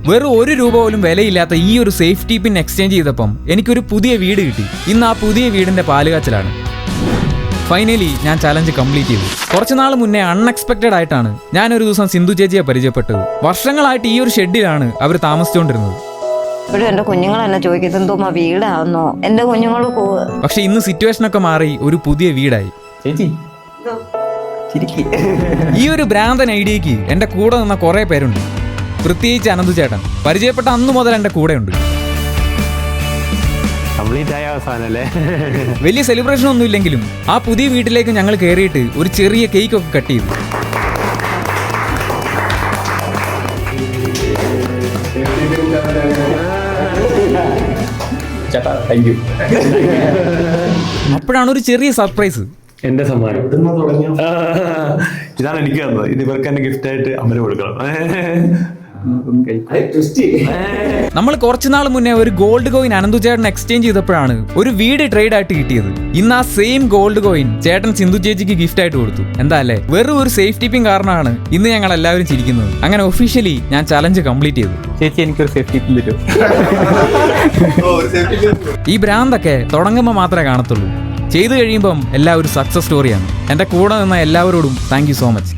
വെറും 1 രൂപ പോലും വിലയില്ലാത്ത ഈ ഒരു സേഫ്റ്റി പിൻ എക്സ്ചേഞ്ച് ചെയ്തപ്പം എനിക്കൊരു പുതിയ വീട് കിട്ടി. ഇന്ന് ആ പുതിയ വീടിന്റെ പാലുകാച്ചലാണ്. ഫൈനലി ഞാൻ ചലഞ്ച് കംപ്ലീറ്റ് ചെയ്തു. കുറച്ച് നാൾ മുന്നേ അൺഎക്സ്പെക്റ്റഡ് ആയിട്ടാണ് ഞാനൊരു ദിവസം സിന്ധു ചേച്ചിയെ പരിചയപ്പെട്ടത്. വർഷങ്ങളായിട്ട് ഈ ഒരു ഷെഡിലാണ് അവർ താമസിച്ചുകൊണ്ടിരുന്നത്. ഇപ്പോഴും എന്റെ കുഞ്ഞുങ്ങൾ എന്നെ ചോദിക്കുന്നത് എന്തോമാ വീടാണെന്നോ, എന്റെ കുഞ്ഞുങ്ങൾ. പക്ഷെ ഇന്ന് സിറ്റുവേഷൻ ഒക്കെ മാറി ഒരു പുതിയ വീടായി. ചേച്ചി ഈ ഒരു ഭ്രാന്തൻ ഐഡിയക്ക് എന്റെ കൂടെ നിന്ന കുറെ പേരുണ്ട്. പ്രത്യേകിച്ച് അനന്തു ചേട്ടൻ പരിചയപ്പെട്ട അന്ന് മുതൽ എന്റെ കൂടെ ഉണ്ട്. വലിയ സെലിബ്രേഷൻ ഒന്നും ഇല്ലെങ്കിലും ആ പുതിയ വീട്ടിലേക്ക് ഞങ്ങൾ കയറിയിട്ട് ഒരു ചെറിയ കേക്ക് ഒക്കെ കട്ട് ചെയ്തു. അപ്പോഴാണ് ഒരു ചെറിയ സർപ്രൈസ്. എന്റെ സമ്മാനം ഇതാണ് എനിക്ക് തന്നത്. ഇത് ഇവർക്ക് എന്നെ ഗിഫ്റ്റ് ആയിട്ട് അമ്മന് കൊടുക്കണം. നമ്മൾ കുറച്ചുനാൾ മുന്നേ ഒരു ഗോൾഡ് കോയിൻ അനന്തു ചേട്ടൻ എക്സ്ചേഞ്ച് ചെയ്തപ്പോഴാണ് ഒരു വീട് ട്രേഡ് ആയിട്ട് കിട്ടിയത്. ഇന്ന് ആ സെയിം ഗോൾഡ് കോയിൻ ചേട്ടൻ സിന്ധു ചേച്ചിക്ക് ഗിഫ്റ്റ് ആയിട്ട് കൊടുത്തു. എന്താ അല്ലേ, വെറും ഒരു സേഫ്റ്റി പിൻ കാരണമാണ് ഇന്ന് ഞങ്ങൾ എല്ലാവരും ചിരിക്കുന്നത്. അങ്ങനെ ഒഫീഷ്യലി ഞാൻ ചലഞ്ച് കംപ്ലീറ്റ് ചെയ്തു. ചേച്ചി എനിക്കൊരു സേഫ്റ്റി പിൻ തരും. ഈ ഭ്രാന്തൊക്കെ തുടങ്ങുമ്പോൾ മാത്രമേ കാണത്തുള്ളൂ. ചെയ്തു കഴിയുമ്പം എല്ലാം ഒരു സക്സസ് സ്റ്റോറിയാണ്. എൻ്റെ കൂടെ നിന്ന എല്ലാവരോടും താങ്ക് യു സോ മച്ച്.